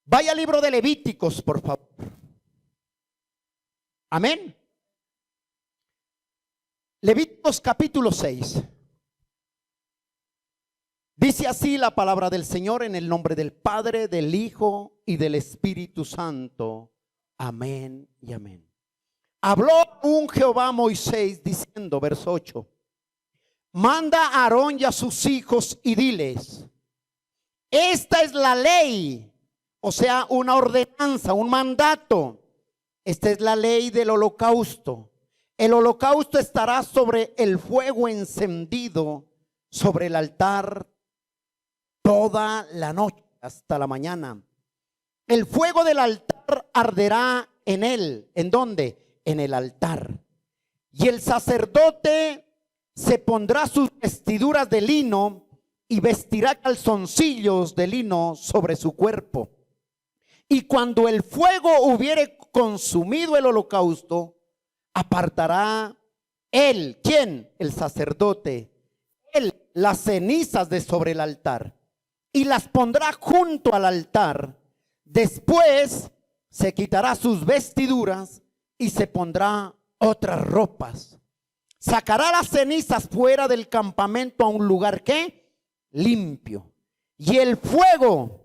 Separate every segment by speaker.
Speaker 1: Vaya al libro de Levíticos, por favor. Amén. Levíticos capítulo 6. Dice así la palabra del Señor, en el nombre del Padre, del Hijo y del Espíritu Santo. Amén y amén. Habló un Jehová a Moisés diciendo, verso 8: manda a Aarón y a sus hijos y diles: esta es la ley, o sea, una ordenanza, un mandato. Esta es la ley del holocausto. El holocausto estará sobre el fuego encendido sobre el altar toda la noche hasta la mañana. El fuego del altar arderá en él. ¿En dónde? En el altar. Y el sacerdote se pondrá sus vestiduras de lino y vestirá calzoncillos de lino sobre su cuerpo. Y cuando el fuego hubiere consumido el holocausto, apartará él, ¿quién? El sacerdote, él, las cenizas de sobre el altar y las pondrá junto al altar. Después se quitará sus vestiduras y se pondrá otras ropas. Sacará las cenizas fuera del campamento a un lugar que limpio. Y el fuego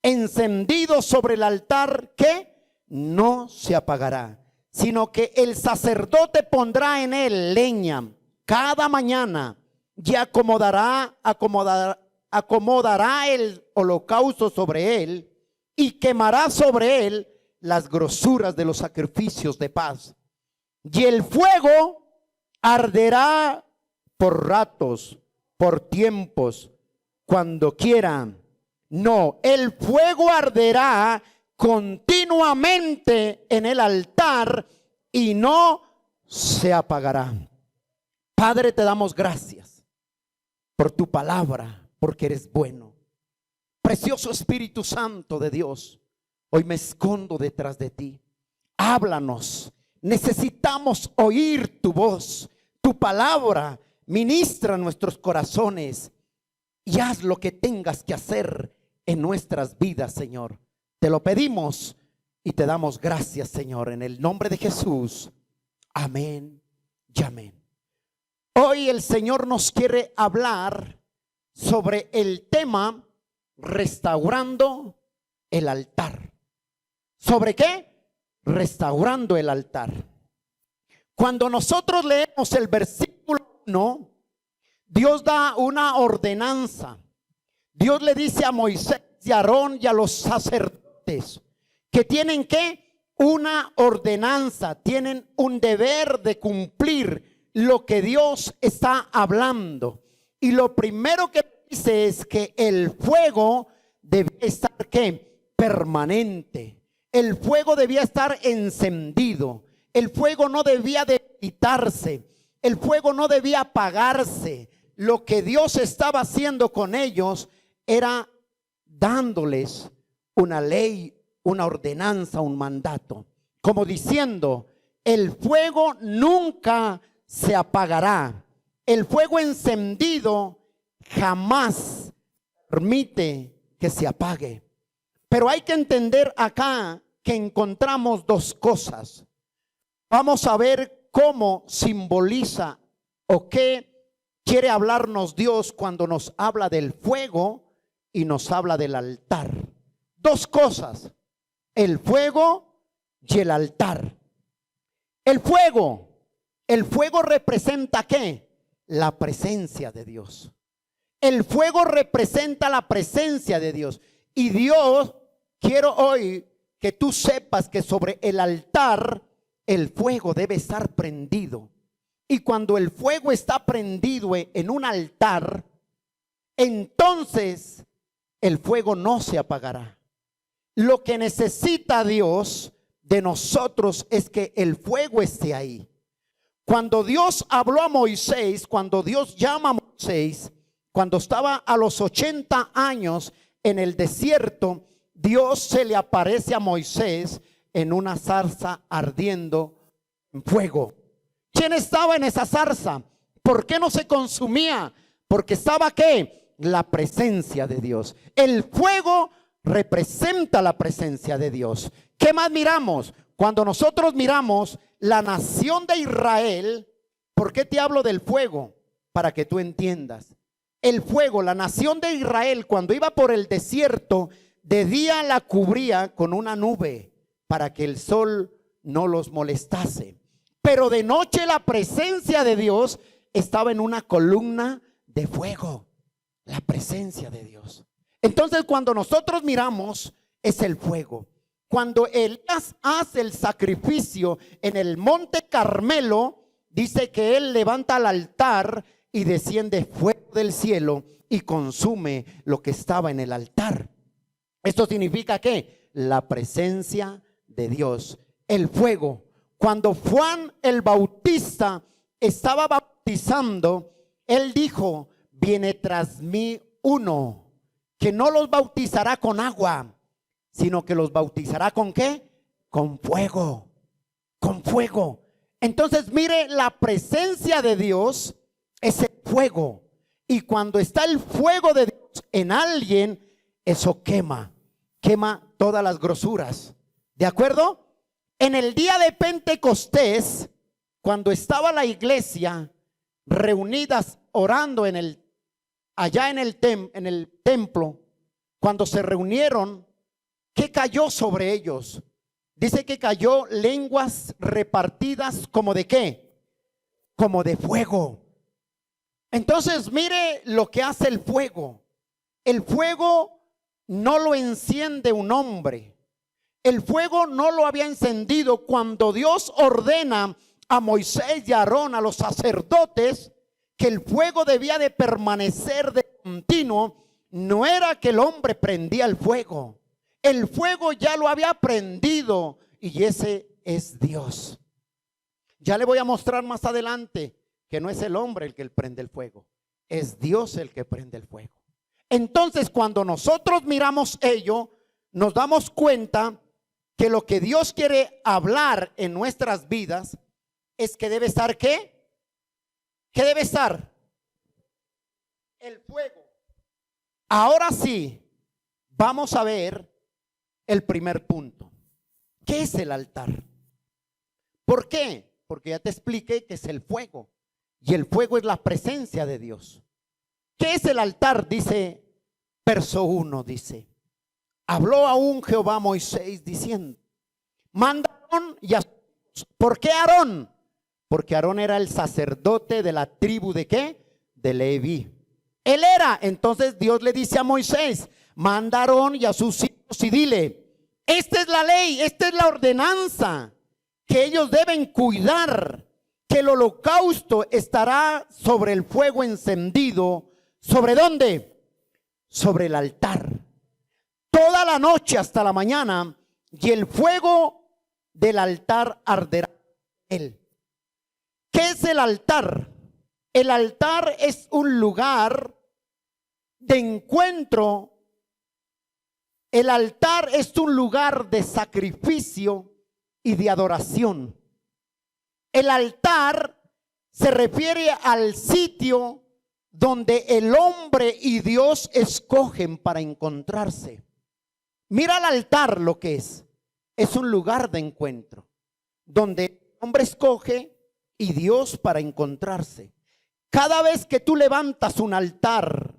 Speaker 1: encendido sobre el altar que no se apagará, sino que el sacerdote pondrá en él leña cada mañana y acomodará el holocausto sobre él y quemará sobre él las grosuras de los sacrificios de paz. Y el fuego arderá por ratos, por tiempos, cuando quiera. No, el fuego arderá continuamente en el altar y no se apagará. Padre, te damos gracias por tu palabra, porque eres bueno. Precioso Espíritu Santo de Dios, hoy me escondo detrás de ti. Háblanos, necesitamos oír tu voz, tu palabra. Ministra nuestros corazones y haz lo que tengas que hacer en nuestras vidas, Señor. Te lo pedimos y te damos gracias, Señor, en el nombre de Jesús. Amén y amén. Hoy el Señor nos quiere hablar sobre el tema restaurando el altar. ¿Sobre qué? Restaurando el altar. Cuando nosotros leemos el versículo 1, Dios da una ordenanza. Dios le dice a Moisés y a Aarón y a los sacerdotes que tienen que una ordenanza, tienen un deber de cumplir lo que Dios está hablando. Y lo primero que dice es que el fuego debía estar ¿qué? Permanente. El fuego debía estar encendido. El fuego no debía de quitarse. El fuego no debía apagarse. Lo que Dios estaba haciendo con ellos era dándoles una ley, una ordenanza, un mandato, como diciendo: el fuego nunca se apagará. El fuego encendido jamás permite que se apague. Pero hay que entender acá que encontramos dos cosas. Vamos a ver cómo simboliza o qué quiere hablarnos Dios cuando nos habla del fuego y nos habla del altar. Dos cosas: el fuego y el altar. El fuego representa ¿qué? La presencia de Dios. El fuego representa la presencia de Dios. Y Dios, quiero hoy que tú sepas que sobre el altar el fuego debe estar prendido. Y cuando el fuego está prendido en un altar, entonces el fuego no se apagará. Lo que necesita Dios de nosotros es que el fuego esté ahí. Cuando Dios habló a Moisés, cuando Dios llama a Moisés, cuando estaba a los 80 años en el desierto, Dios se le aparece a Moisés en una zarza ardiendo en fuego. ¿Quién estaba en esa zarza? ¿Por qué no se consumía? Porque estaba ¿qué? La presencia de Dios. El fuego representa la presencia de Dios. ¿Qué más miramos? Cuando nosotros miramos la nación de Israel, ¿por qué te hablo del fuego? Para que tú entiendas. El fuego, la nación de Israel, cuando iba por el desierto, de día la cubría con una nube para que el sol no los molestase. Pero de noche la presencia de Dios estaba en una columna de fuego. La presencia de Dios. Entonces, cuando nosotros miramos, es el fuego. Cuando Elías hace el sacrificio en el monte Carmelo, dice que él levanta el altar y desciende fuego del cielo y consume lo que estaba en el altar. Esto significa que la presencia de Dios, el fuego. Cuando Juan el Bautista estaba bautizando, él dijo: viene tras mí uno que no los bautizará con agua, sino que los bautizará ¿con qué? Con fuego, con fuego. Entonces mire, la presencia de Dios es el fuego. Y cuando está el fuego de Dios en alguien, eso quema todas las grosuras. ¿De acuerdo? En el día de Pentecostés, cuando estaba la iglesia reunidas orando allá en el templo, cuando se reunieron, ¿qué cayó sobre ellos? Dice que cayó lenguas repartidas como de ¿qué? Como de fuego. Entonces mire lo que hace el fuego. El fuego no lo enciende un hombre. El fuego no lo había encendido cuando Dios ordena a Moisés y a Aarón, a los sacerdotes, que el fuego debía de permanecer de continuo. No era que el hombre prendía el fuego. El fuego ya lo había prendido y ese es Dios. Ya le voy a mostrar más adelante que no es el hombre el que prende el fuego, es Dios el que prende el fuego. Entonces, cuando nosotros miramos ello, nos damos cuenta que lo que Dios quiere hablar en nuestras vidas es que debe estar ¿qué? ¿Qué debe estar? El fuego. Ahora sí, vamos a ver el primer punto. ¿Qué es el altar? ¿Por qué? Porque ya te expliqué que es el fuego. Y el fuego es la presencia de Dios. ¿Qué es el altar? Dice, verso 1, dice: habló aún Jehová a Moisés diciendo: manda a Aarón y a sus hijos. ¿Por qué Aarón? Porque Aarón era el sacerdote de la tribu de ¿qué? De Leví. Él era. Entonces Dios le dice a Moisés: manda a Aarón y a sus hijos y dile: esta es la ley, esta es la ordenanza que ellos deben cuidar, que el holocausto estará sobre el fuego encendido. ¿Sobre dónde? Sobre el altar. Toda la noche hasta la mañana, y el fuego del altar arderá en él. ¿Qué es el altar? El altar es un lugar de encuentro. El altar es un lugar de sacrificio y de adoración. El altar se refiere al sitio donde el hombre y Dios escogen para encontrarse. Mira el altar lo que es. Es un lugar de encuentro donde el hombre escoge y Dios para encontrarse. Cada vez que tú levantas un altar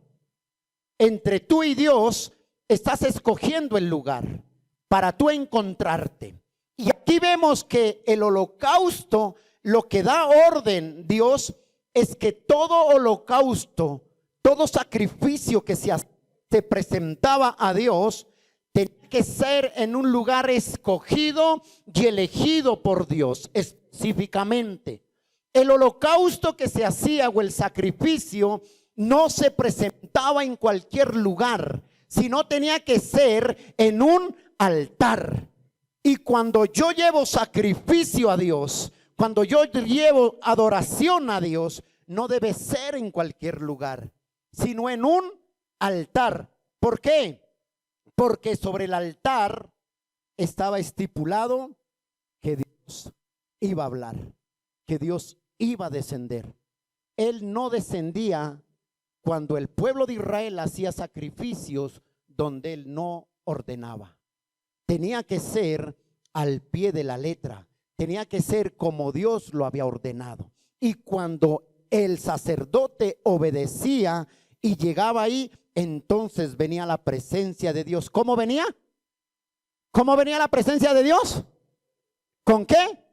Speaker 1: entre tú y Dios, estás escogiendo el lugar para tú encontrarte. Y aquí vemos que el holocausto, lo que da orden Dios, es que todo holocausto, todo sacrificio que se presentaba a Dios, tenía que ser en un lugar escogido y elegido por Dios específicamente. El holocausto que se hacía o el sacrificio no se presentaba en cualquier lugar, sino tenía que ser en un altar. Y cuando yo llevo sacrificio a Dios, cuando yo llevo adoración a Dios, no debe ser en cualquier lugar, sino en un altar. ¿Por qué? Porque sobre el altar estaba estipulado que Dios iba a hablar, que Dios iba a descender. Él no descendía cuando el pueblo de Israel hacía sacrificios donde Él no ordenaba. Tenía que ser al pie de la letra. Tenía que ser como Dios lo había ordenado. Y cuando el sacerdote obedecía y llegaba ahí, entonces venía la presencia de Dios. ¿Cómo venía? ¿Cómo venía la presencia de Dios? ¿Con qué?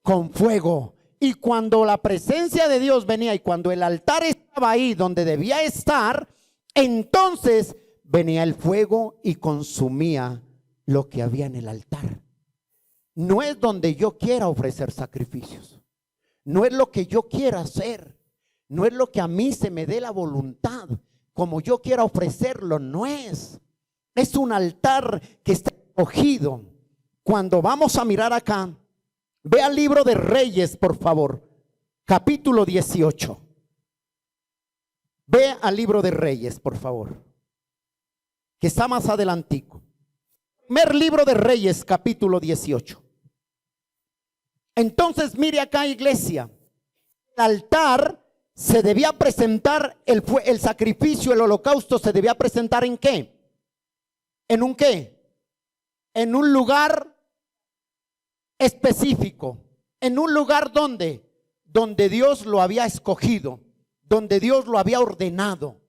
Speaker 1: Con fuego. Y cuando la presencia de Dios venía y cuando el altar estaba ahí donde debía estar, entonces venía el fuego y consumía lo que había en el altar. No es donde yo quiera ofrecer sacrificios. No es lo que yo quiera hacer. No es lo que a mí se me dé la voluntad. Como yo quiera ofrecerlo, no es. Es un altar que está escogido. Cuando vamos a mirar acá, ve al libro de Reyes, por favor, capítulo 18. Ve al libro de Reyes, por favor, que está más adelantico. Primer libro de Reyes, capítulo 18. Entonces, mire acá, iglesia, el altar se debía presentar, el sacrificio, el holocausto se debía presentar ¿en qué? ¿En un qué? En un lugar específico, en un lugar donde Dios lo había escogido, donde Dios lo había ordenado.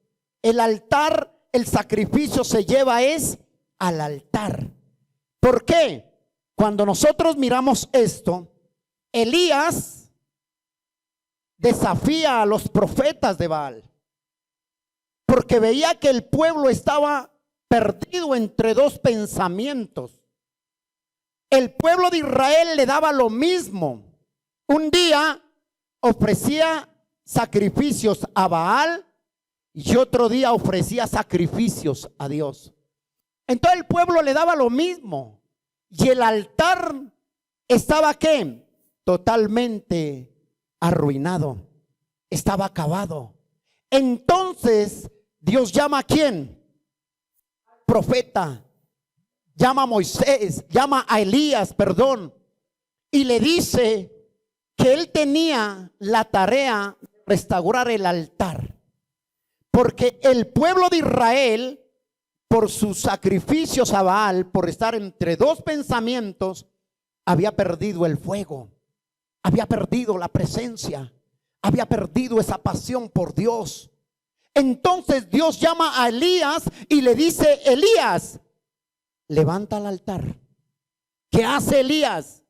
Speaker 1: El altar, el sacrificio se lleva es al altar. ¿Por qué? Cuando nosotros miramos esto, Elías desafía a los profetas de Baal, porque veía que el pueblo estaba perdido entre dos pensamientos. El pueblo de Israel le daba lo mismo. Un día ofrecía sacrificios a Baal y otro día ofrecía sacrificios a Dios. Entonces el pueblo le daba lo mismo y el altar estaba ¿qué? Totalmente arruinado, estaba acabado. Entonces Dios llama ¿a quién? Profeta. Llama a Moisés, llama a Elías, perdón, y le dice que él tenía la tarea de restaurar el altar, porque el pueblo de Israel, por sus sacrificios a Baal, por estar entre dos pensamientos, había perdido el fuego, había perdido la presencia, había perdido esa pasión por Dios. Entonces Dios llama a Elías y le dice: Elías, levanta el altar. ¿Qué hace Elías?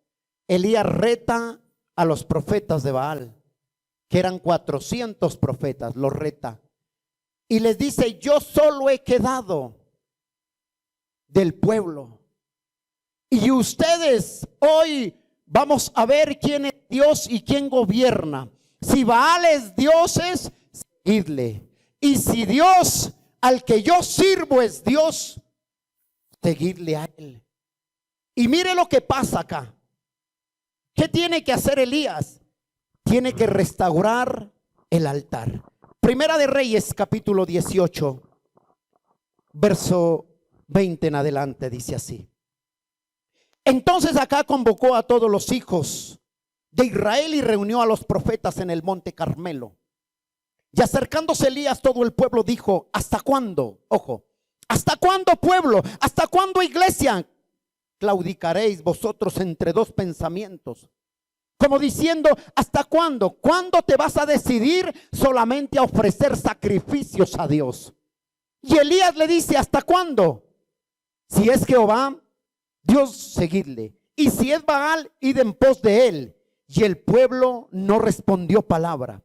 Speaker 1: Elías reta a los profetas de Baal, que eran 400 profetas, los reta. Y les dice: yo solo he quedado del pueblo. Y ustedes hoy vamos a ver quién es Dios y quién gobierna. Si Baal es Dios, seguidle. Y si Dios al que yo sirvo es Dios, seguirle a él. Y mire lo que pasa acá. ¿Qué tiene que hacer Elías? Tiene que restaurar el altar. Primera de Reyes, capítulo 18, verso 20 en adelante, dice así: entonces acá convocó a todos los hijos de Israel y reunió a los profetas en el monte Carmelo. Y acercándose Elías, todo el pueblo dijo: ¿hasta cuándo? Ojo, ¿hasta cuándo, pueblo? ¿Hasta cuándo, iglesia? Claudicaréis vosotros entre dos pensamientos. Como diciendo: ¿hasta cuándo? ¿Cuándo te vas a decidir solamente a ofrecer sacrificios a Dios? Y Elías le dice: ¿hasta cuándo? Si es Jehová, Dios, seguidle. Y si es Baal, id en pos de él. Y el pueblo no respondió palabra.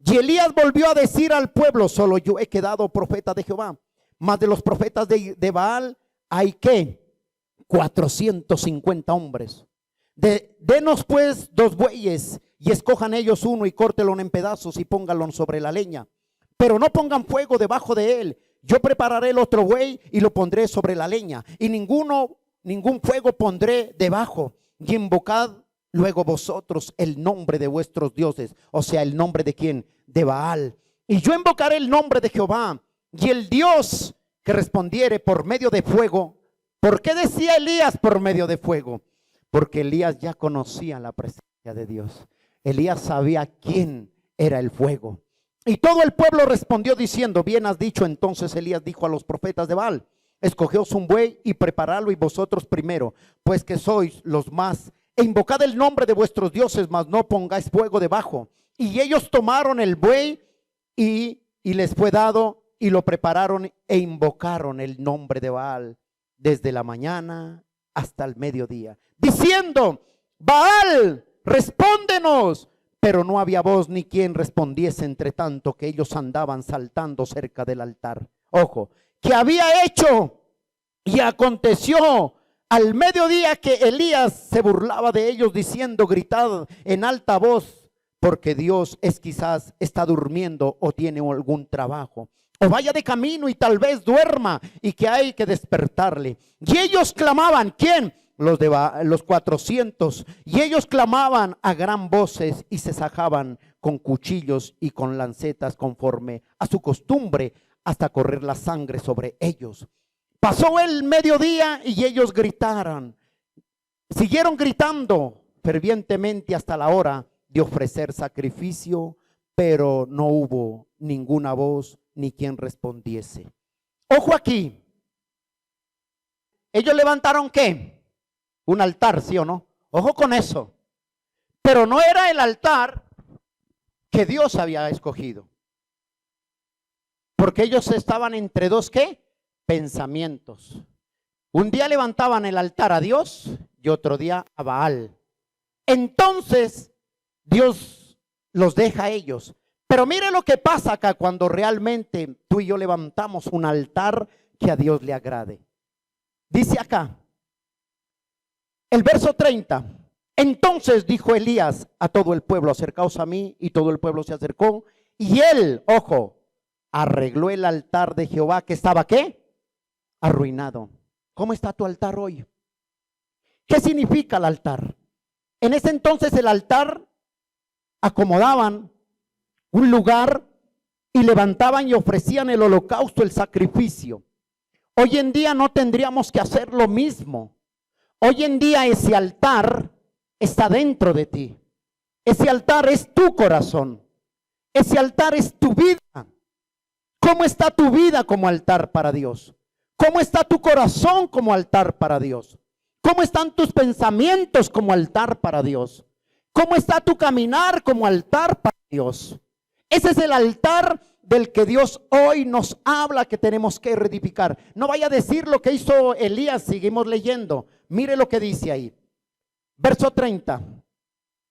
Speaker 1: Y Elías volvió a decir al pueblo: solo yo he quedado profeta de Jehová. Mas de los profetas de Baal hay ¿qué? 450 hombres. Denos pues 2 bueyes y escojan ellos uno y córtelo en pedazos y pónganlo sobre la leña. Pero no pongan fuego debajo de él. Yo prepararé el otro buey y lo pondré sobre la leña. Y ningún fuego pondré debajo. Y invocad luego vosotros el nombre de vuestros dioses. O sea, el nombre de quién? De Baal. Y yo invocaré el nombre de Jehová. Y el Dios que respondiere por medio de fuego. ¿Por qué decía Elías por medio de fuego? Porque Elías ya conocía la presencia de Dios. Elías sabía quién era el fuego. Y todo el pueblo respondió diciendo: bien has dicho. Entonces Elías dijo a los profetas de Baal: escogeos un buey y preparadlo y vosotros primero, pues que sois los más, e invocad el nombre de vuestros dioses, mas no pongáis fuego debajo. Y ellos tomaron el buey y les fue dado, y lo prepararon e invocaron el nombre de Baal desde la mañana hasta el mediodía, diciendo: Baal, respóndenos. Pero no había voz ni quien respondiese, entre tanto que ellos andaban saltando cerca del altar. Ojo, que había hecho, y aconteció al mediodía que Elías se burlaba de ellos, diciendo: gritad en alta voz, porque Dios quizás está durmiendo o tiene algún trabajo, o vaya de camino y tal vez duerma, y que hay que despertarle. Y ellos clamaban, ¿quién? Los 400, y ellos clamaban a gran voces y se sajaban con cuchillos y con lancetas conforme a su costumbre, hasta correr la sangre sobre ellos. Pasó el mediodía y ellos siguieron gritando fervientemente hasta la hora de ofrecer sacrificio, pero no hubo ninguna voz ni quien respondiese. Ojo aquí, ellos levantaron ¿qué? Un altar, ¿sí o no? Ojo con eso. Pero no era el altar que Dios había escogido. Porque ellos estaban entre dos ¿qué? Pensamientos. Un día levantaban el altar a Dios y otro día a Baal. Entonces Dios los deja a ellos. Pero mire lo que pasa acá cuando realmente tú y yo levantamos un altar que a Dios le agrade. Dice acá, el verso 30. Entonces dijo Elías a todo el pueblo: acercaos a mí. Y todo el pueblo se acercó. Y él, ojo, arregló el altar de Jehová que estaba ¿qué? Arruinado. ¿Cómo está tu altar hoy? ¿Qué significa el altar? En ese entonces el altar acomodaban un lugar y levantaban y ofrecían el holocausto, el sacrificio. Hoy en día no tendríamos que hacer lo mismo. Hoy en día ese altar está dentro de ti. Ese altar es tu corazón. Ese altar es tu vida. ¿Cómo está tu vida como altar para Dios? ¿Cómo está tu corazón como altar para Dios? ¿Cómo están tus pensamientos como altar para Dios? ¿Cómo está tu caminar como altar para Dios? Ese es el altar del que Dios hoy nos habla que tenemos que reedificar. No vaya a decir lo que hizo Elías. Seguimos leyendo. Mire lo que dice ahí. Verso 30.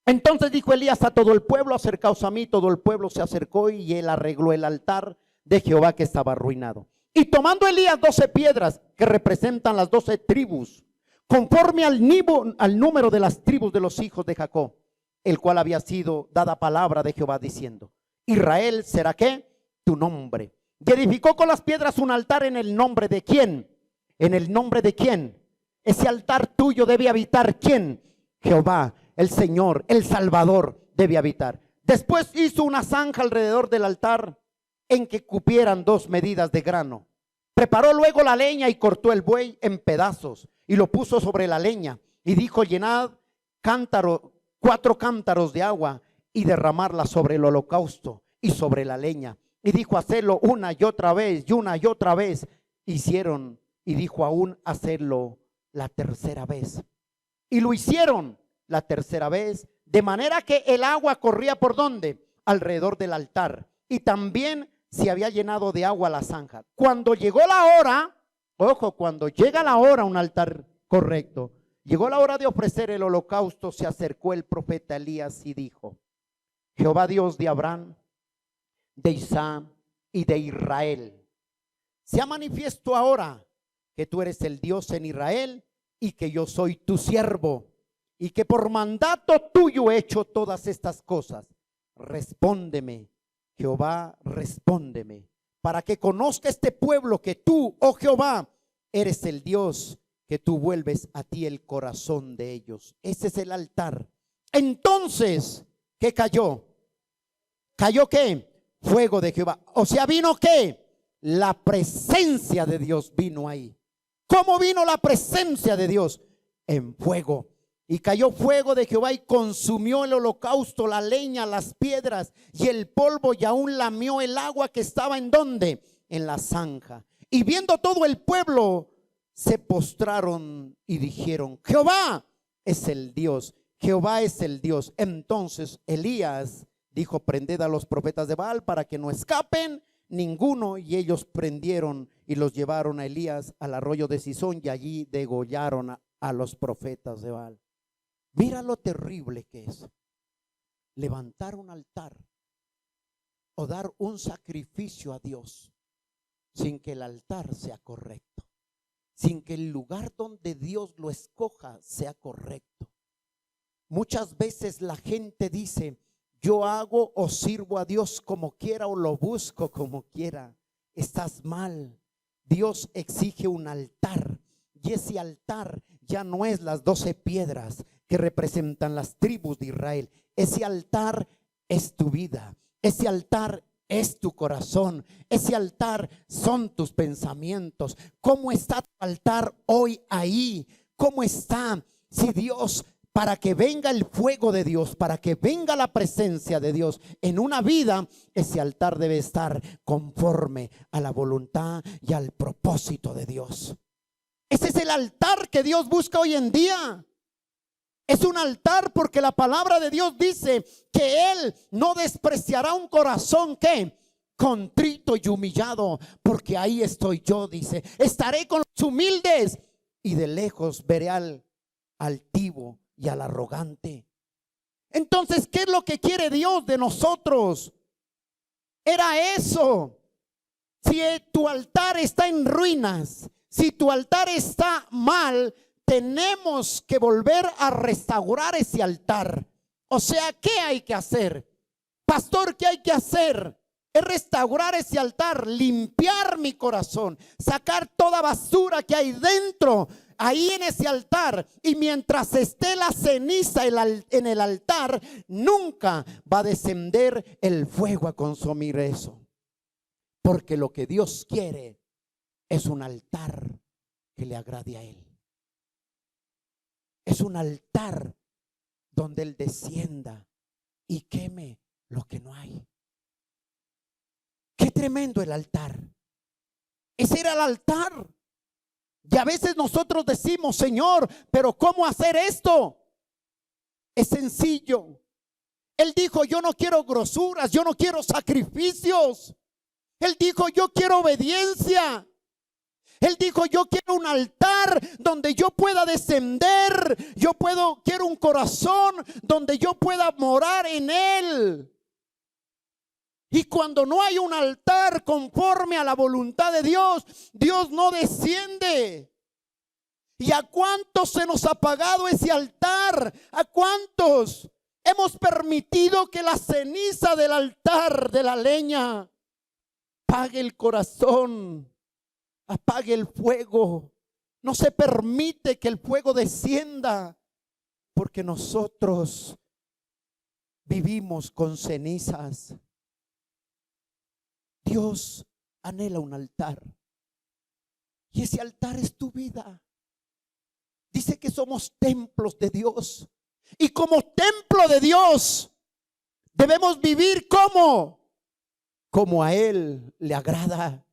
Speaker 1: Entonces dijo Elías a todo el pueblo: acercaos a mí. Todo el pueblo se acercó y él arregló el altar de Jehová que estaba arruinado. Y tomando Elías 12 piedras que representan las 12 tribus, conforme al número de las tribus de los hijos de Jacob, el cual había sido dada palabra de Jehová diciendo: Israel será ¿qué? Tu nombre. Y edificó con las piedras un altar en el nombre de ¿quién? En el nombre de ¿quién? Ese altar tuyo debe habitar ¿quién? Jehová, el Señor, el Salvador debe habitar. Después hizo una zanja alrededor del altar en que cupieran 2 medidas de grano. Preparó luego la leña y cortó el buey en pedazos y lo puso sobre la leña y dijo: llenad 4 cántaros de agua y derramarla sobre el holocausto y sobre la leña. Y dijo: hacerlo una y otra vez y una y otra vez. Hicieron, y dijo: aún hacerlo la tercera vez. Y lo hicieron la tercera vez, de manera que el agua corría ¿por dónde? Alrededor del altar. Y también se había llenado de agua la zanja. Cuando llegó la hora, ojo, cuando llega la hora, un altar correcto, llegó la hora de ofrecer el holocausto, se acercó el profeta Elías y dijo: Jehová Dios de Abraham, de Isaac y de Israel, sea manifiesto ahora que tú eres el Dios en Israel y que yo soy tu siervo y que por mandato tuyo he hecho todas estas cosas. Respóndeme, Jehová, respóndeme, para que conozca este pueblo que tú, oh Jehová, eres el Dios, que tú vuelves a ti el corazón de ellos. Ese es el altar. Entonces, ¿qué cayó? ¿Cayó qué? Fuego de Jehová. O sea, ¿vino qué? La presencia de Dios vino ahí. ¿Cómo vino la presencia de Dios? En fuego. Y cayó fuego de Jehová y consumió el holocausto, la leña, las piedras y el polvo, y aún lamió el agua que estaba ¿en dónde? En la zanja. Y viendo todo el pueblo, se postraron y dijeron: Jehová es el Dios, Jehová es el Dios. Entonces Elías dijo: prended a los profetas de Baal para que no escapen ninguno. Y ellos prendieron y los llevaron a Elías al arroyo de Cisón, y allí degollaron a los profetas de Baal. Mira lo terrible que es levantar un altar o dar un sacrificio a Dios sin que el altar sea correcto, sin que el lugar donde Dios lo escoja sea correcto. Muchas veces la gente dice: yo hago o sirvo a Dios como quiera o lo busco como quiera. Estás mal. Dios exige un altar, y ese altar ya no es las 12 piedras que representan las tribus de Israel. Ese altar es tu vida, ese altar es tu corazón, ese altar son tus pensamientos. ¿Cómo está tu altar hoy ahí? ¿Cómo está? Si Dios, para que venga el fuego de Dios, para que venga la presencia de Dios en una vida, ese altar debe estar conforme a la voluntad y al propósito de Dios. Ese es el altar que Dios busca hoy en día. Es un altar porque la palabra de Dios dice que Él no despreciará un corazón que contrito y humillado, porque ahí estoy yo, dice. Estaré con los humildes y de lejos veré al altivo y al arrogante. Entonces, ¿qué es lo que quiere Dios de nosotros? Era eso. Si tu altar está en ruinas, si tu altar está mal, tenemos que volver a restaurar ese altar. O sea, ¿qué hay que hacer? Pastor, ¿qué hay que hacer? Es restaurar ese altar, limpiar mi corazón, sacar toda basura que hay dentro, ahí en ese altar. Y mientras esté la ceniza en el altar, nunca va a descender el fuego a consumir eso. Porque lo que Dios quiere es un altar que le agrade a Él. Es un altar donde Él descienda y queme lo que no hay. Qué tremendo el altar. Ese era el altar. Y a veces nosotros decimos: Señor, pero ¿cómo hacer esto? Es sencillo. Él dijo: yo no quiero grosuras, yo no quiero sacrificios. Él dijo: yo quiero obediencia. Él dijo: yo quiero un altar donde yo pueda descender. Quiero un corazón donde yo pueda morar en Él. Y cuando no hay un altar conforme a la voluntad de Dios, Dios no desciende. ¿Y a cuántos se nos ha apagado ese altar? ¿A cuántos hemos permitido que la ceniza del altar, de la leña, apague el corazón, apague el fuego? No se permite que el fuego descienda, porque nosotros vivimos con cenizas. Dios anhela un altar, y ese altar es tu vida. Dice que somos templos de Dios, y como templo de Dios debemos vivir como a Él le agrada.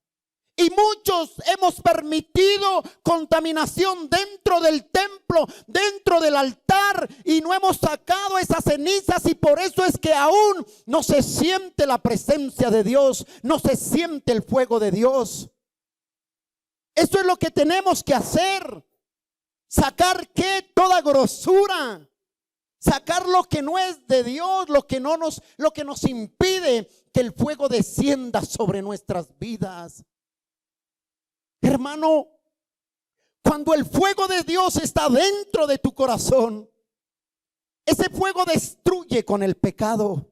Speaker 1: Y muchos hemos permitido contaminación dentro del templo, dentro del altar, y no hemos sacado esas cenizas, y por eso es que aún no se siente la presencia de Dios, no se siente el fuego de Dios. Eso es lo que tenemos que hacer. Sacar toda grosura, sacar lo que no es de Dios, lo que nos impide que el fuego descienda sobre nuestras vidas. Hermano, cuando el fuego de Dios está dentro de tu corazón, ese fuego destruye con el pecado.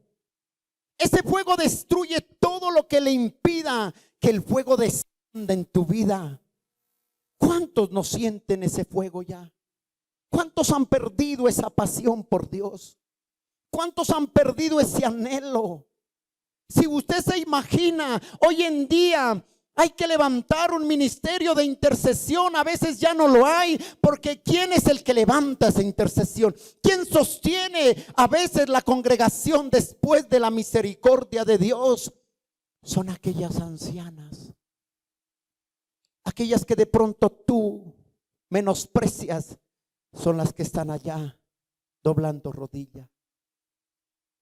Speaker 1: Ese fuego destruye todo lo que le impida que el fuego descienda en tu vida. ¿Cuántos no sienten ese fuego ya? ¿Cuántos han perdido esa pasión por Dios? ¿Cuántos han perdido ese anhelo? Si usted se imagina, hoy en día hay que levantar un ministerio de intercesión. A veces ya no lo hay, porque ¿quién es el que levanta esa intercesión? ¿Quién sostiene a veces la congregación después de la misericordia de Dios? Son aquellas ancianas. Aquellas que de pronto tú menosprecias son las que están allá doblando rodilla,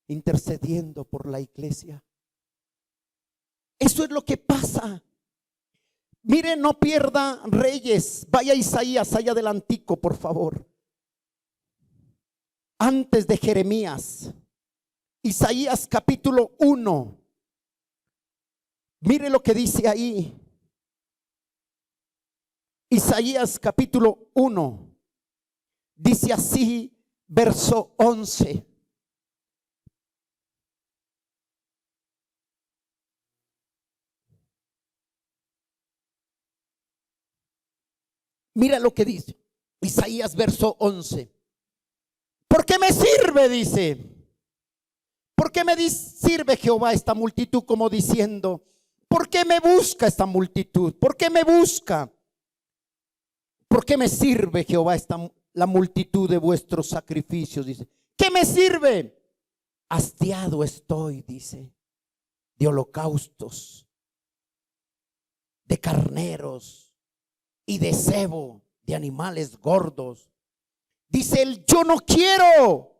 Speaker 1: intercediendo por la iglesia. Eso es lo que pasa. Mire, no pierda Reyes. Vaya a Isaías, allá adelantico, por favor. Antes de Jeremías. Isaías capítulo 1. Mire lo que dice ahí. Isaías capítulo 1. Dice así, verso 11. Mira lo que dice Isaías verso 11. ¿Por qué me sirve? Dice. ¿Por qué me sirve Jehová esta multitud? Como diciendo, ¿por qué me busca esta multitud? ¿Por qué me busca? ¿Por qué me sirve Jehová la multitud de vuestros sacrificios? Dice. ¿Qué me sirve? Hastiado estoy, dice, de holocaustos, de carneros y de cebo, de animales gordos. Dice él, yo no quiero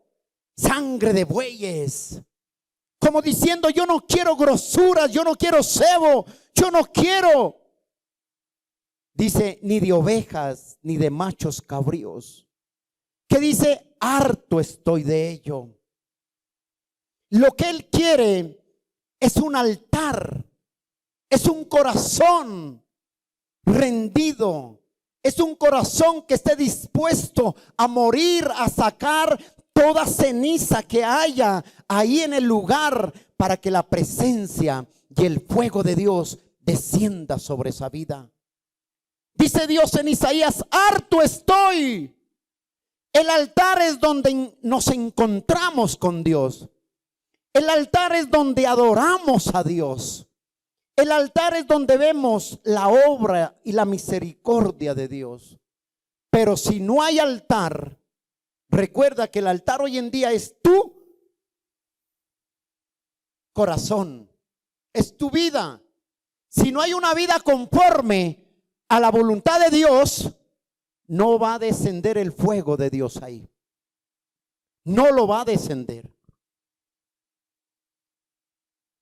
Speaker 1: sangre de bueyes. Como diciendo, yo no quiero grosuras, yo no quiero cebo, yo no quiero. Dice, ni de ovejas, ni de machos cabríos. Que dice, harto estoy de ello. Lo que él quiere es un altar, es un corazón rendido, es un corazón que esté dispuesto a morir, a sacar toda ceniza que haya ahí en el lugar, para que la presencia y el fuego de Dios descienda sobre esa vida. Dice Dios en Isaías, harto estoy. El altar es donde nos encontramos con Dios. El altar es donde adoramos a Dios. El altar es donde vemos la obra y la misericordia de Dios. Pero si no hay altar, recuerda que el altar hoy en día es tu corazón, es tu vida. Si no hay una vida conforme a la voluntad de Dios, no va a descender el fuego de Dios ahí. No lo va a descender.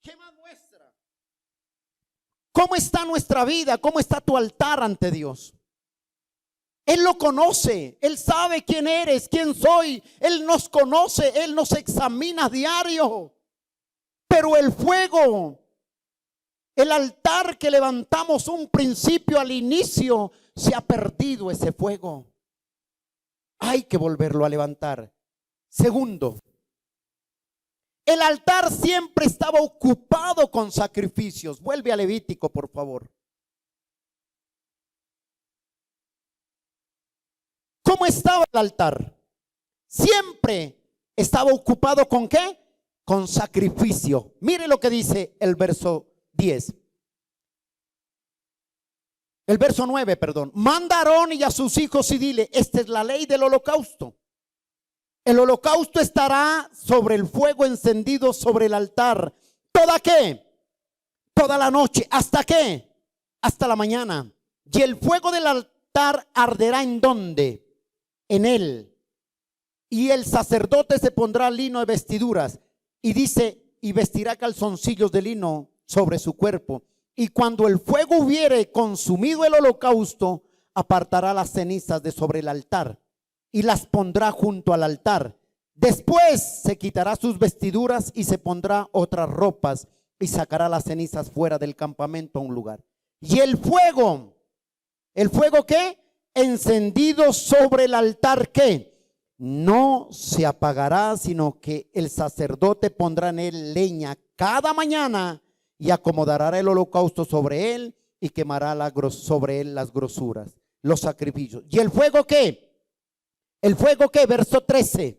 Speaker 1: ¿Qué más muestra? ¿Cómo está nuestra vida? ¿Cómo está tu altar ante Dios? Él lo conoce, Él sabe quién eres, quién soy. Él nos conoce, Él nos examina a diario. Pero el fuego, el altar que levantamos un principio al inicio, se ha perdido ese fuego. Hay que volverlo a levantar. Segundo, el altar siempre estaba ocupado con sacrificios. Vuelve a Levítico, por favor. ¿Cómo estaba el altar? Siempre estaba ocupado ¿con qué? Con sacrificio. Mire lo que dice el verso 10. El verso 9, perdón. Manda a Aarón y a sus hijos y dile, esta es la ley del holocausto. El holocausto estará sobre el fuego encendido sobre el altar. ¿Toda qué? Toda la noche. ¿Hasta qué? Hasta la mañana. Y el fuego del altar arderá ¿en dónde? En él. Y el sacerdote se pondrá lino de vestiduras. Y dice, y vestirá calzoncillos de lino sobre su cuerpo. Y cuando el fuego hubiere consumido el holocausto, apartará las cenizas de sobre el altar y las pondrá junto al altar. Después se quitará sus vestiduras y se pondrá otras ropas y sacará las cenizas fuera del campamento a un lugar. Y ¿el fuego qué? Encendido sobre el altar, ¿qué? No se apagará, sino que el sacerdote pondrá en él leña cada mañana y acomodará el holocausto sobre él y quemará sobre él las grosuras, los sacrificios. ¿Y el fuego qué? ¿El fuego qué? Verso 13.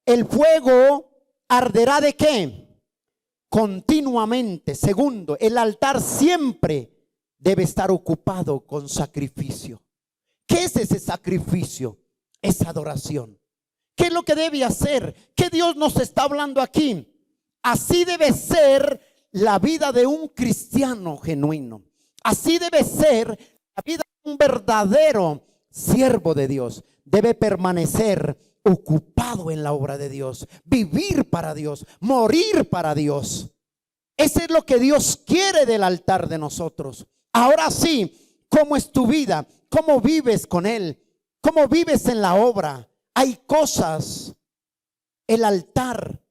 Speaker 1: El fuego arderá ¿de qué? Continuamente. Segundo, el altar siempre debe estar ocupado con sacrificio. ¿Qué es ese sacrificio? Es adoración. ¿Qué es lo que debe hacer? ¿Qué Dios nos está hablando aquí? Así debe ser la vida de un cristiano genuino. Así debe ser la La vida de un verdadero siervo de Dios debe permanecer ocupado en la obra de Dios, vivir para Dios, morir para Dios. Ese es lo que Dios quiere del altar de nosotros. Ahora sí, ¿cómo es tu vida? ¿Cómo vives con Él? ¿Cómo vives en la obra? Hay cosas. El altar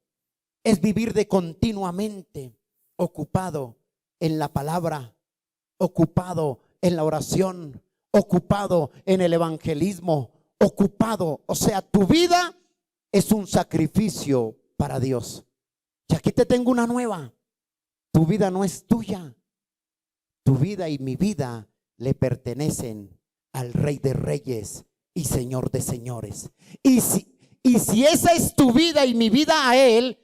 Speaker 1: es vivir de continuamente ocupado en la palabra, ocupado en la oración, ocupado en el evangelismo, ocupado. O sea, tu vida es un sacrificio para Dios. Y aquí te tengo una nueva. Tu vida no es tuya. Tu vida y mi vida le pertenecen al Rey de Reyes y Señor de Señores. Y si esa es tu vida y mi vida a Él,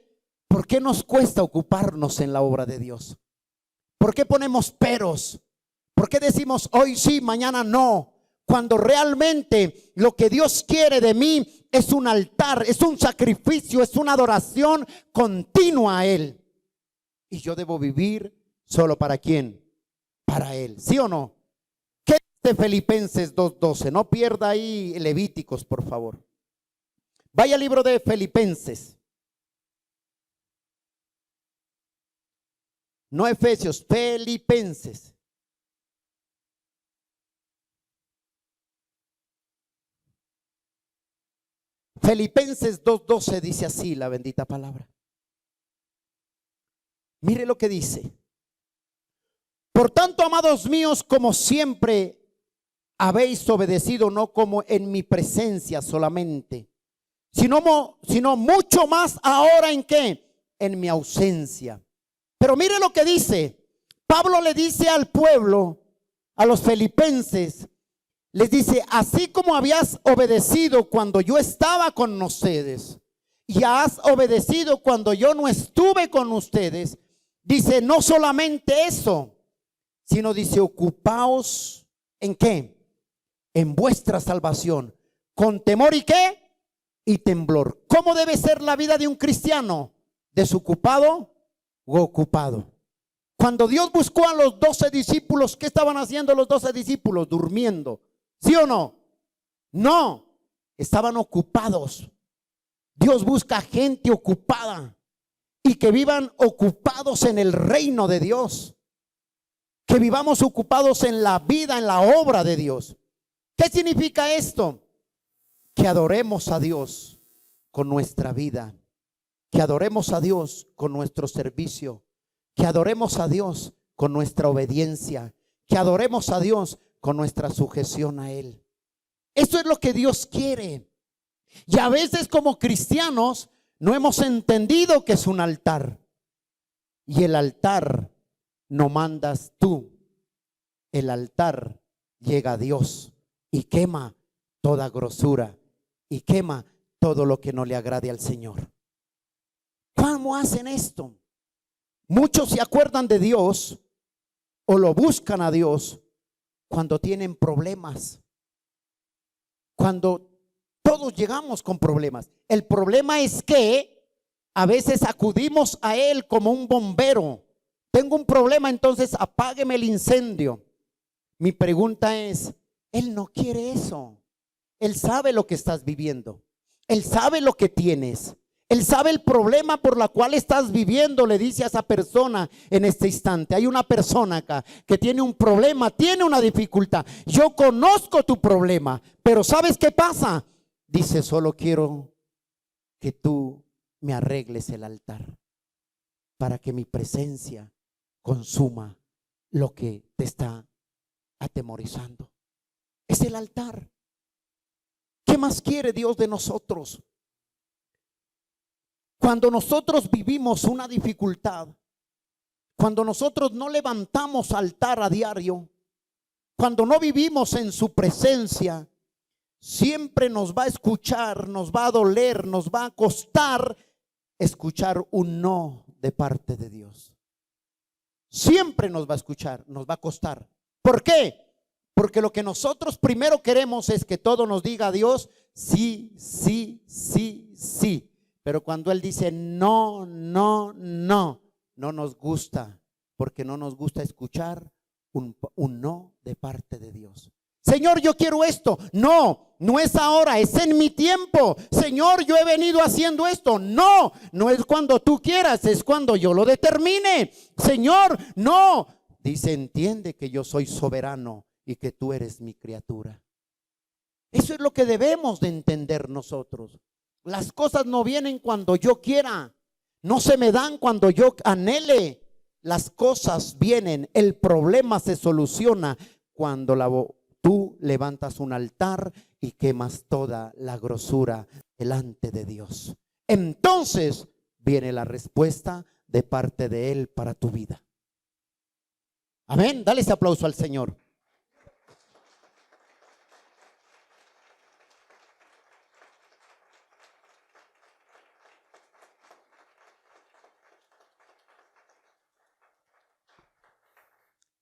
Speaker 1: ¿por qué nos cuesta ocuparnos en la obra de Dios? ¿Por qué ponemos peros? ¿Por qué decimos hoy sí, mañana no? Cuando realmente lo que Dios quiere de mí es un altar, es un sacrificio, es una adoración continua a Él. Y yo debo vivir solo para ¿quién? Para Él, ¿sí o no? ¿Qué dice Filipenses 2:12? No pierda ahí Levíticos, por favor. Vaya al libro de Filipenses. No Efesios, Filipenses. Filipenses 2:12 dice así la bendita palabra. Mire lo que dice. Por tanto, amados míos, como siempre habéis obedecido, no como en mi presencia solamente, sino mucho más ahora en qué, en mi ausencia. Pero mire lo que dice. Pablo le dice al pueblo, a los filipenses, les dice: así como habías obedecido cuando yo estaba con ustedes, y has obedecido cuando yo no estuve con ustedes. Dice, no solamente eso, sino dice, ocupaos ¿en qué? En vuestra salvación, con temor y qué, y temblor. ¿Cómo debe ser la vida de un cristiano? ¿Desocupado o ocupado? Cuando Dios buscó a los 12 discípulos, ¿qué estaban haciendo los 12 discípulos? Durmiendo, ¿sí o no? No, estaban ocupados. Dios busca gente ocupada y que vivan ocupados en el reino de Dios, que vivamos ocupados en la vida, en la obra de Dios. ¿Qué significa esto? Que adoremos a Dios con nuestra vida, que adoremos a Dios con nuestro servicio, que adoremos a Dios con nuestra obediencia, que adoremos a Dios con nuestra sujeción a Él. Eso es lo que Dios quiere. Y a veces como cristianos no hemos entendido que es un altar. Y el altar no mandas tú. El altar llega a Dios y quema toda grosura y quema todo lo que no le agrade al Señor. ¿Cómo hacen esto? Muchos se acuerdan de Dios o lo buscan a Dios cuando tienen problemas. Cuando todos llegamos con problemas. El problema es que a veces acudimos a Él como un bombero. Tengo un problema, entonces apágueme el incendio. Mi pregunta es, Él no quiere eso. Él sabe lo que estás viviendo. Él sabe lo que tienes. Él sabe el problema por la cual estás viviendo. Le dice a esa persona en este instante. Hay una persona acá que tiene un problema, tiene una dificultad. Yo conozco tu problema, pero ¿sabes qué pasa? Dice, solo quiero que tú me arregles el altar para que mi presencia consuma lo que te está atemorizando. Es el altar. ¿Qué más quiere Dios de nosotros? Cuando nosotros vivimos una dificultad, cuando nosotros no levantamos altar a diario, cuando no vivimos en su presencia, siempre nos va a escuchar, nos va a doler, nos va a costar escuchar un no de parte de Dios. Siempre nos va a escuchar, nos va a costar. ¿Por qué? Porque lo que nosotros primero queremos es que todo nos diga a Dios, sí, sí, sí, sí. Pero cuando Él dice no, no, no, no nos gusta, porque no nos gusta escuchar un no de parte de Dios. Señor, yo quiero esto. No, no es ahora, es en mi tiempo. Señor, yo he venido haciendo esto. No, no es cuando tú quieras, es cuando yo lo determine. Señor, no. Dice, entiende que yo soy soberano y que tú eres mi criatura. Eso es lo que debemos de entender nosotros. Las cosas no vienen cuando yo quiera, no se me dan cuando yo anhele. Las cosas vienen, el problema se soluciona cuando tú levantas un altar y quemas toda la grosura delante de Dios. Entonces viene la respuesta de parte de Él para tu vida. Amén. Dale ese aplauso al Señor.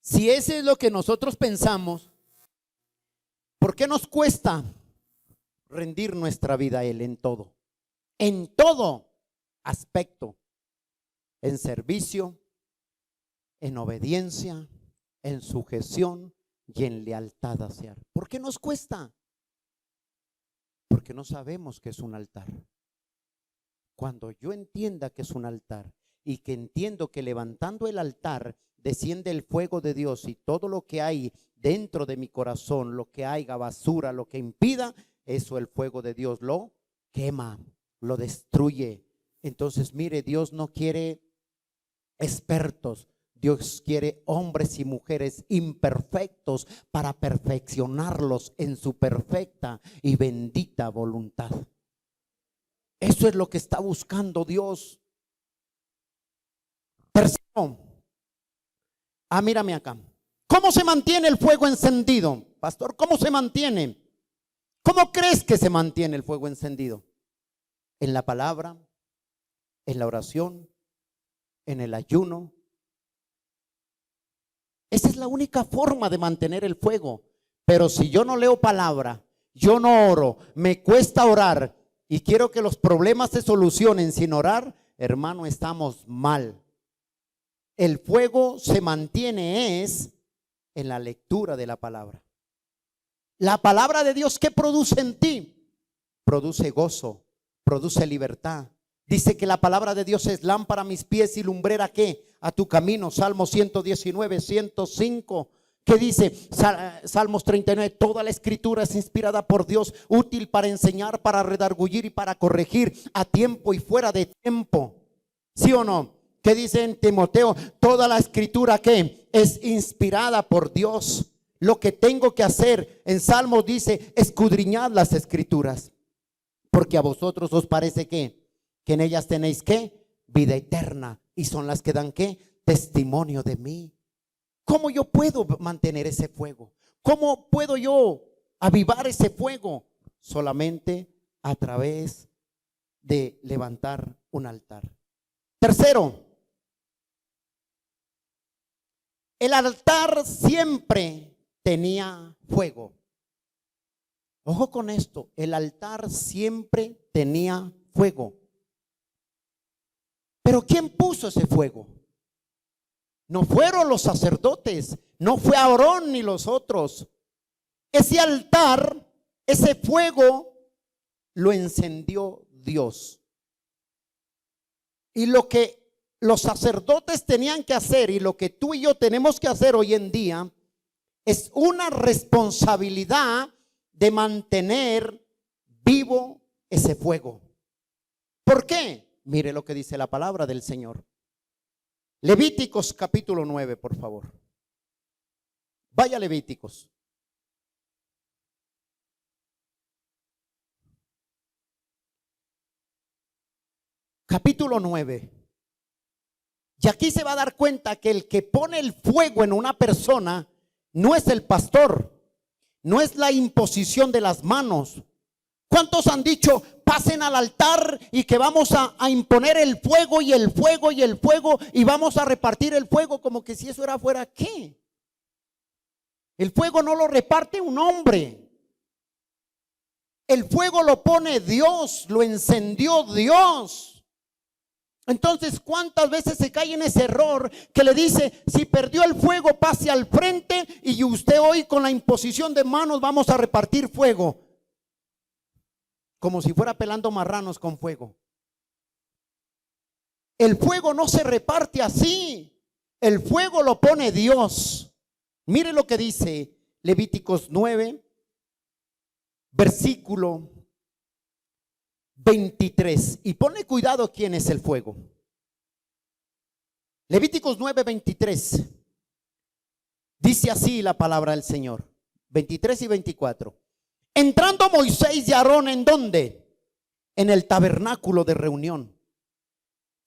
Speaker 1: Si ese es lo que nosotros pensamos, ¿por qué nos cuesta rendir nuestra vida a Él en todo? En todo aspecto, en servicio, en obediencia, en sujeción y en lealtad hacia Él. ¿Por qué nos cuesta? Porque no sabemos que es un altar. Cuando yo entienda que es un altar y que entiendo que levantando el altar desciende el fuego de Dios y todo lo que hay dentro de mi corazón, lo que haya basura, lo que impida, eso el fuego de Dios lo quema, lo destruye. Entonces, mire, Dios no quiere expertos, Dios quiere hombres y mujeres imperfectos para perfeccionarlos en su perfecta y bendita voluntad. Eso es lo que está buscando Dios. Tercero, mírame acá. ¿Cómo se mantiene el fuego encendido? Pastor, ¿cómo se mantiene? ¿Cómo crees que se mantiene el fuego encendido? En la palabra, en la oración, en el ayuno. Esa es la única forma de mantener el fuego. Pero si yo no leo palabra, yo no oro, me cuesta orar y quiero que los problemas se solucionen sin orar, hermano, estamos mal. El fuego se mantiene en la lectura de la palabra. La palabra de Dios, ¿qué produce en ti? Produce gozo, produce libertad. Dice que la palabra de Dios es lámpara a mis pies y lumbrera ¿qué? A tu camino. Salmo 119, 105. ¿Qué dice? Salmos 39. Toda la escritura es inspirada por Dios, útil para enseñar, para redarguir y para corregir a tiempo y fuera de tiempo. ¿Sí o no? ¿Qué dice en Timoteo? Toda la escritura ¿qué? Es inspirada por Dios. Lo que tengo que hacer en Salmos dice, escudriñad las escrituras, porque a vosotros os parece que en ellas tenéis ¿qué? Vida eterna, y son las que dan ¿qué? Testimonio de mí. ¿Cómo yo puedo mantener ese fuego? ¿Cómo puedo yo avivar ese fuego? Solamente a través de levantar un altar. Tercero, el altar siempre tenía fuego. Ojo con esto, el altar siempre tenía fuego. Pero ¿quién puso ese fuego? No fueron los sacerdotes, no fue Aarón ni los otros. Ese altar, ese fuego lo encendió Dios. Y lo que los sacerdotes tenían que hacer y lo que tú y yo tenemos que hacer hoy en día es una responsabilidad de mantener vivo ese fuego. ¿Por qué? Mire lo que dice la palabra del Señor. Levíticos capítulo 9, por favor. Vaya a Levíticos. Capítulo 9. Y aquí se va a dar cuenta que el que pone el fuego en una persona no es el pastor, no es la imposición de las manos. ¿Cuántos han dicho, pasen al altar y que vamos a imponer el fuego y el fuego y el fuego y vamos a repartir el fuego como que si eso fuera qué? El fuego no lo reparte un hombre. El fuego lo pone Dios, lo encendió Dios. Entonces, ¿cuántas veces se cae en ese error que le dice, si perdió el fuego, pase al frente, y usted hoy con la imposición de manos vamos a repartir fuego? Como si fuera pelando marranos con fuego. El fuego no se reparte así. El fuego lo pone Dios. Mire lo que dice Levíticos 9, versículo 23. Y ponle cuidado quién es el fuego. Levíticos 9, 23. Dice así la palabra del Señor. 23 y 24. Entrando Moisés y Aarón, ¿en dónde? En el tabernáculo de reunión.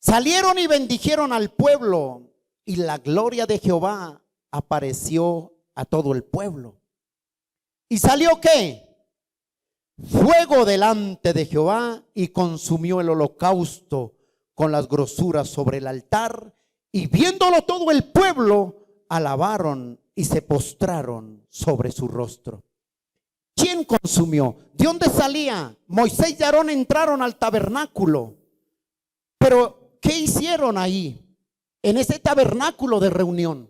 Speaker 1: Salieron y bendijeron al pueblo, y la gloria de Jehová apareció a todo el pueblo. ¿Y salió qué? Fuego delante de Jehová, y consumió el holocausto con las grosuras sobre el altar. Y viéndolo todo el pueblo, alabaron y se postraron sobre su rostro. ¿Quién consumió? ¿De dónde salía? Moisés y Aarón entraron al tabernáculo. Pero ¿qué hicieron ahí? En ese tabernáculo de reunión.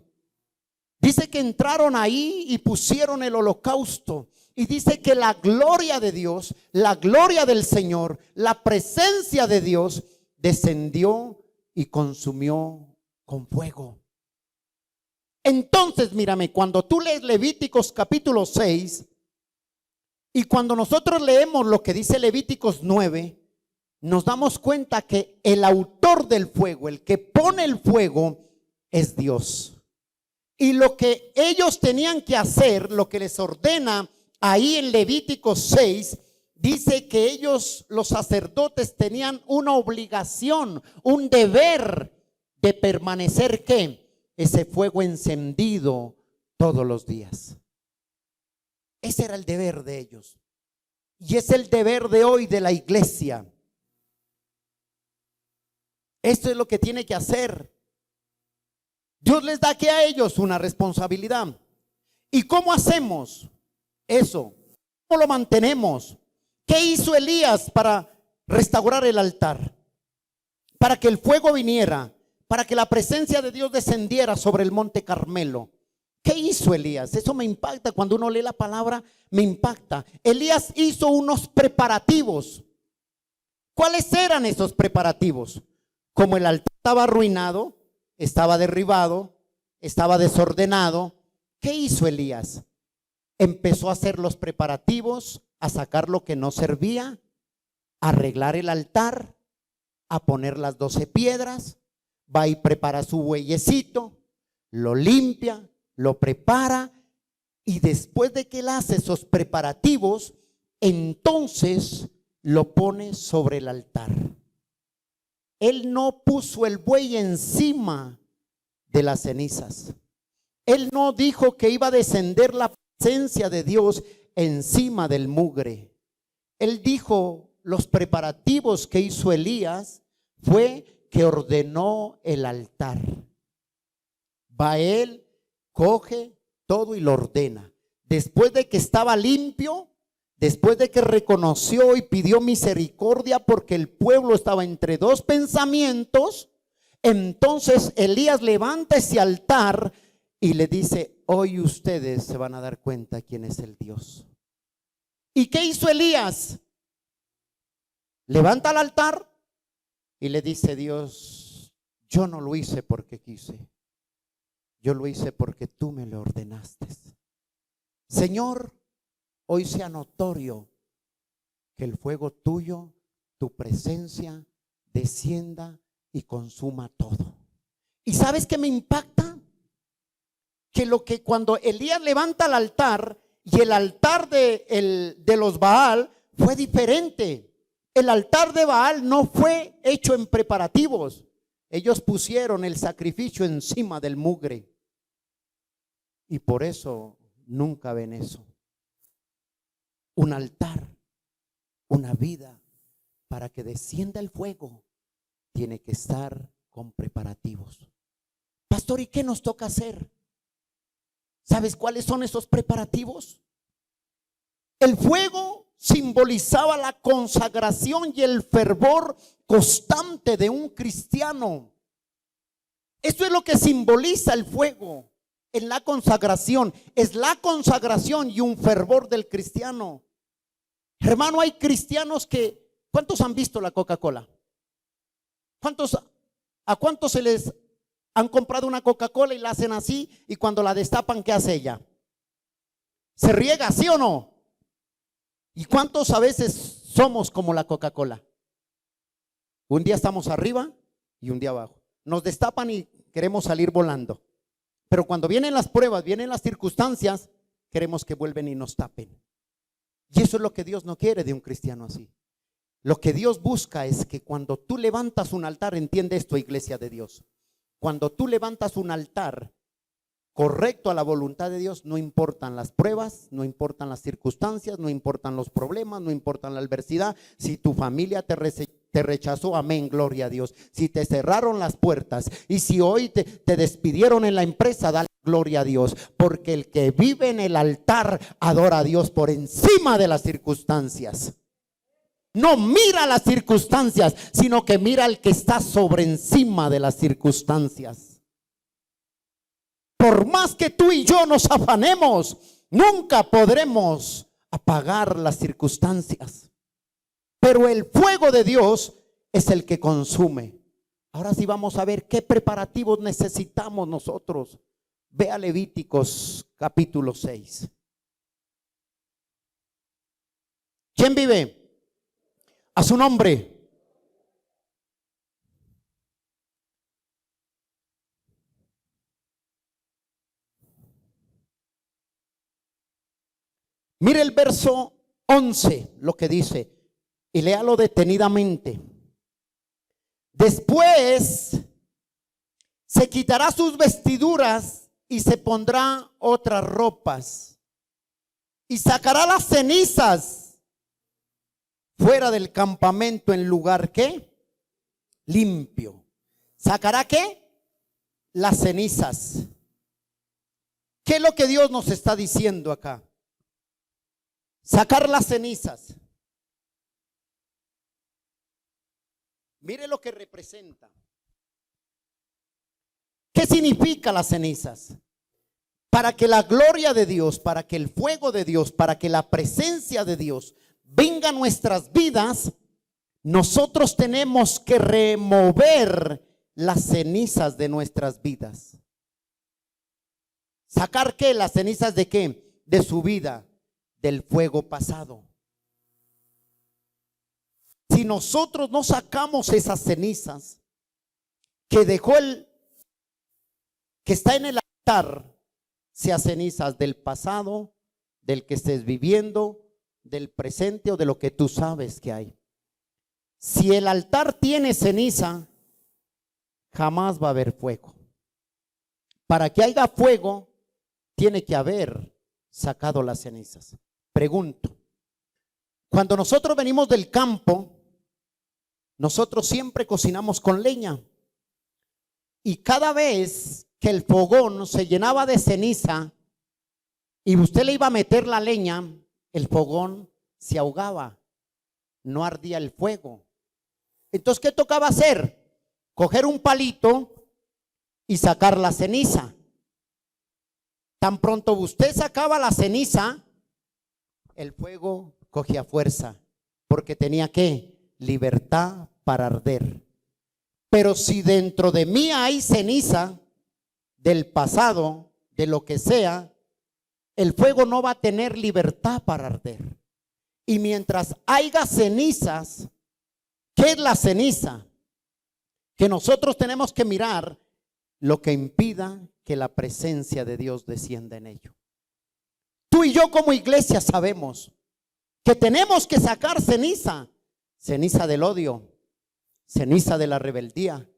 Speaker 1: Dice que entraron ahí y pusieron el holocausto. Y dice que la gloria de Dios, la gloria del Señor, la presencia de Dios descendió y consumió con fuego. Entonces, mírame, cuando tú lees Levíticos capítulo 6 y cuando nosotros leemos lo que dice Levíticos 9, nos damos cuenta que el autor del fuego, el que pone el fuego, es Dios. Y lo que ellos tenían que hacer, lo que les ordena ahí en Levíticos 6, dice que ellos, los sacerdotes, tenían una obligación, un deber de permanecer, ¿qué? Ese fuego encendido todos los días. Ese era el deber de ellos. Y es el deber de hoy de la iglesia. Esto es lo que tiene que hacer. Dios les da que a ellos una responsabilidad. ¿Y cómo hacemos eso? ¿Cómo lo mantenemos? ¿Qué hizo Elías para restaurar el altar? Para que el fuego viniera, para que la presencia de Dios descendiera sobre el monte Carmelo. ¿Qué hizo Elías? Eso me impacta cuando uno lee la palabra, me impacta. Elías hizo unos preparativos. ¿Cuáles eran esos preparativos? Como el altar estaba arruinado, estaba derribado, estaba desordenado, ¿qué hizo Elías? Empezó a hacer los preparativos, a sacar lo que no servía, a arreglar el altar, a poner las 12 piedras, va y prepara su bueyecito, lo limpia, lo prepara, y después de que él hace esos preparativos, entonces lo pone sobre el altar. Él no puso el buey encima de las cenizas. Él no dijo que iba a descender la presencia de Dios encima del mugre. Él dijo, los preparativos que hizo Elías fue que ordenó el altar. Va él, coge todo y lo ordena. Después de que estaba limpio, después de que reconoció y pidió misericordia porque el pueblo estaba entre dos pensamientos, entonces Elías levanta ese altar y le dice, hoy ustedes se van a dar cuenta quién es el Dios. ¿Y qué hizo Elías? Levanta el altar y le dice, Dios, yo no lo hice porque quise, yo lo hice porque tú me lo ordenaste. Señor, hoy sea notorio que el fuego tuyo, tu presencia, descienda y consuma todo. ¿Y sabes qué me impacta? Que cuando Elías levanta el altar, y el altar de los Baal fue diferente. El altar de Baal no fue hecho en preparativos. Ellos pusieron el sacrificio encima del mugre. Y por eso nunca ven eso. Un altar, una vida, para que descienda el fuego, tiene que estar con preparativos. Pastor, ¿y qué nos toca hacer? ¿Sabes cuáles son esos preparativos? El fuego simbolizaba la consagración y el fervor constante de un cristiano. Esto es lo que simboliza el fuego en la consagración. Es la consagración y un fervor del cristiano. Hermano, hay cristianos que, ¿cuántos han visto la Coca-Cola? ¿A cuántos se les han comprado una Coca-Cola y la hacen así, y cuando la destapan, ¿qué hace ella? ¿Se riega, sí o no? ¿Y cuántos a veces somos como la Coca-Cola? Un día estamos arriba y un día abajo. Nos destapan y queremos salir volando. Pero cuando vienen las pruebas, vienen las circunstancias, queremos que vuelven y nos tapen. Y eso es lo que Dios no quiere de un cristiano así. Lo que Dios busca es que cuando tú levantas un altar, entiende esto, iglesia de Dios. Cuando tú levantas un altar correcto a la voluntad de Dios, no importan las pruebas, no importan las circunstancias, no importan los problemas, no importan la adversidad. Si tu familia te rechazó, amén, gloria a Dios. Si te cerraron las puertas y si hoy te despidieron en la empresa, dale gloria a Dios, porque el que vive en el altar adora a Dios por encima de las circunstancias. No mira las circunstancias, sino que mira al que está sobre encima de las circunstancias. Por más que tú y yo nos afanemos, nunca podremos apagar las circunstancias. Pero el fuego de Dios es el que consume. Ahora sí vamos a ver qué preparativos necesitamos nosotros. Ve a Levíticos capítulo 6. ¿Quién vive? A su nombre. Mire el verso 11, lo que dice, y léalo detenidamente. Después se quitará sus vestiduras y se pondrá otras ropas y sacará las cenizas fuera del campamento en lugar ¿qué? Limpio. ¿Sacará qué? Las cenizas. ¿Qué es lo que Dios nos está diciendo acá? Sacar las cenizas. Mire lo que representa. ¿Qué significa las cenizas? Para que la gloria de Dios, para que el fuego de Dios, para que la presencia de Dios venga a nuestras vidas, nosotros tenemos que remover las cenizas de nuestras vidas. ¿Sacar qué? Las cenizas de qué? De su vida, del fuego pasado. Si nosotros no sacamos esas cenizas que dejó que está en el altar, sea cenizas del pasado, del que estés viviendo, del presente o de lo que tú sabes que hay. Si el altar tiene ceniza, jamás va a haber fuego. Para que haya fuego, tiene que haber sacado las cenizas. Pregunto, cuando nosotros venimos del campo, nosotros siempre cocinamos con leña. Y cada vez que el fogón se llenaba de ceniza y usted le iba a meter la leña, el fogón se ahogaba, no ardía el fuego. Entonces, ¿qué tocaba hacer? Coger un palito y sacar la ceniza. Tan pronto usted sacaba la ceniza, el fuego cogía fuerza, porque tenía ¿qué? Libertad para arder. Pero si dentro de mí hay ceniza del pasado, de lo que sea, el fuego no va a tener libertad para arder. Y mientras haya cenizas, ¿qué es la ceniza? Que nosotros tenemos que mirar lo que impida que la presencia de Dios descienda en ello. Tú y yo como iglesia sabemos que tenemos que sacar ceniza. Ceniza del odio, ceniza de la rebeldía,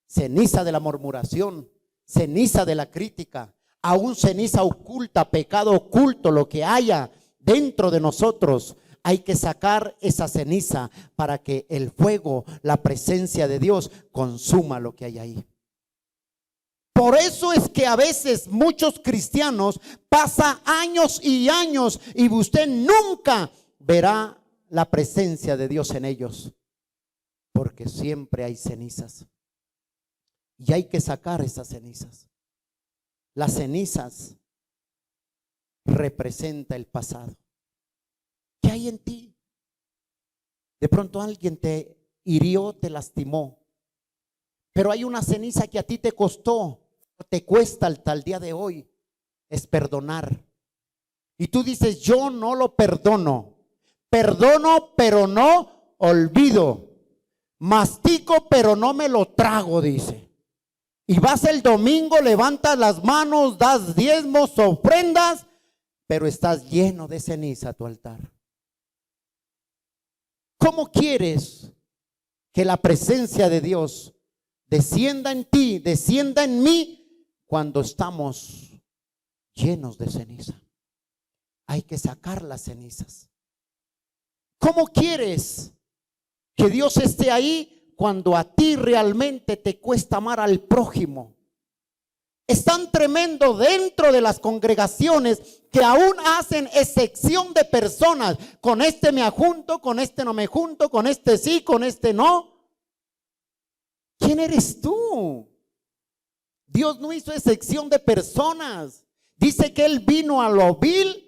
Speaker 1: ceniza de la murmuración, ceniza de la crítica, aún ceniza oculta, pecado oculto, lo que haya dentro de nosotros. Hay que sacar esa ceniza para que el fuego, la presencia de Dios consuma lo que hay ahí. Por eso es que a veces muchos cristianos pasan años y años y usted nunca verá la presencia de Dios en ellos, porque siempre hay cenizas y hay que sacar esas cenizas. Las cenizas representa el pasado. ¿Qué hay en ti? De pronto alguien te hirió, te lastimó, pero hay una ceniza que a ti te costó, te cuesta hasta el día de hoy, es perdonar. Y tú dices, yo no lo perdono. Perdono, pero no olvido. Mastico, pero no me lo trago, dice. Y vas el domingo, levantas las manos, das diezmos, ofrendas, pero estás lleno de ceniza a tu altar. ¿Cómo quieres que la presencia de Dios descienda en ti, descienda en mí, cuando estamos llenos de ceniza? Hay que sacar las cenizas. ¿Cómo quieres que Dios esté ahí cuando a ti realmente te cuesta amar al prójimo? Es tan tremendo dentro de las congregaciones que aún hacen excepción de personas. Con este me junto, con este no me junto, con este sí, con este no. ¿Quién eres tú? Dios no hizo excepción de personas. Dice que Él vino a lo vil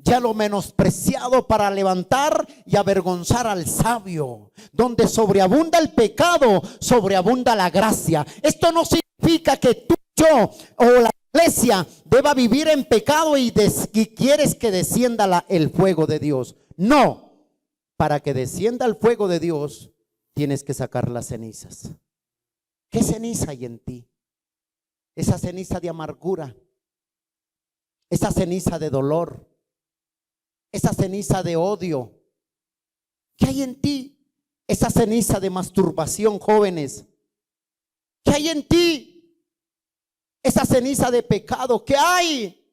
Speaker 1: y a lo menospreciado para levantar y avergonzar al sabio. Donde sobreabunda el pecado, sobreabunda la gracia. Esto no significa que tú, yo o la iglesia deba vivir en pecado y quieres que descienda el fuego de Dios. No, para que descienda el fuego de Dios tienes que sacar las cenizas. ¿Qué ceniza hay en ti? Esa ceniza de amargura, esa ceniza de dolor, esa ceniza de odio. ¿Qué hay en ti? Esa ceniza de masturbación, jóvenes. ¿Qué hay en ti? Esa ceniza de pecado. ¿Qué hay?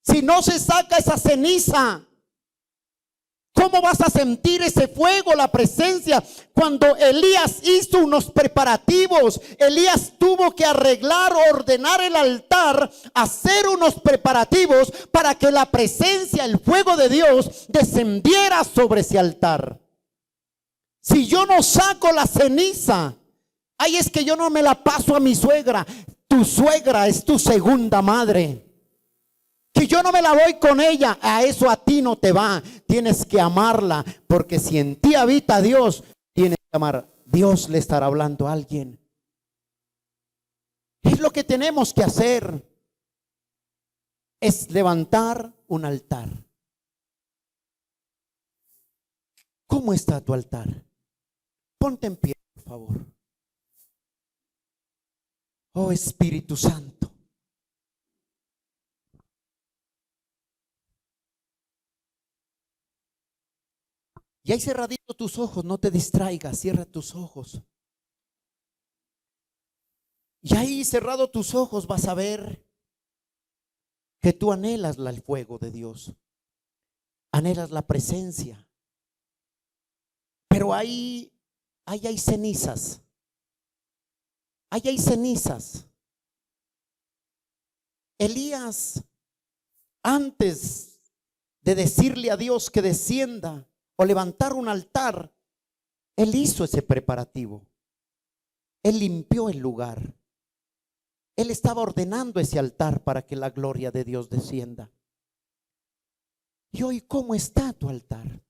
Speaker 1: Si no se saca esa ceniza, ¿cómo vas a sentir ese fuego, la presencia? Cuando Elías hizo unos preparativos, Elías tuvo que arreglar, ordenar el altar, hacer unos preparativos para que la presencia, el fuego de Dios descendiera sobre ese altar. Si yo no saco la ceniza, ay, es que yo no me la paso a mi suegra. Tu suegra es tu segunda madre. Que yo no me la voy con ella, a eso a ti no te va. Tienes que amarla, porque si en ti habita Dios, tienes que amar. Dios le estará hablando a alguien. Es lo que tenemos que hacer. Es levantar un altar. ¿Cómo está tu altar? Ponte en pie, por favor. Oh Espíritu Santo. Y ahí cerradito tus ojos, no te distraigas, cierra tus ojos. Y ahí cerrado tus ojos vas a ver que tú anhelas el fuego de Dios. Anhelas la presencia. Pero ahí hay cenizas. Ahí hay cenizas. Elías, antes de decirle a Dios que descienda o levantar un altar, él hizo ese preparativo. Él limpió el lugar. Él estaba ordenando ese altar para que la gloria de Dios descienda. Y hoy, ¿cómo está tu altar?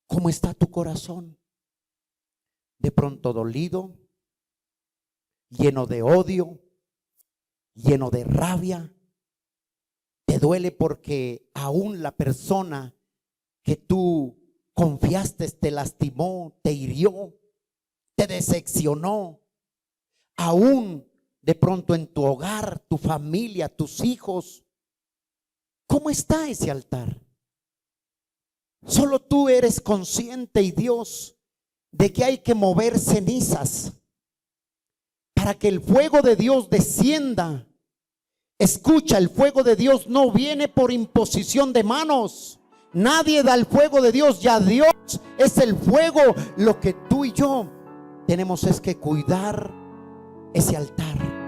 Speaker 1: ¿Cómo está tu corazón? De pronto dolido, lleno de odio, lleno de rabia. Te duele porque aún la persona que tú confiaste te lastimó, te hirió, te decepcionó. Aún de pronto en tu hogar, tu familia, tus hijos. ¿Cómo está ese altar? Solo tú eres consciente, y Dios, de que hay que mover cenizas para que el fuego de Dios descienda. Escucha, el fuego de Dios no viene por imposición de manos. Nadie da el fuego de Dios, ya Dios es el fuego. Lo que tú y yo tenemos es que cuidar ese altar.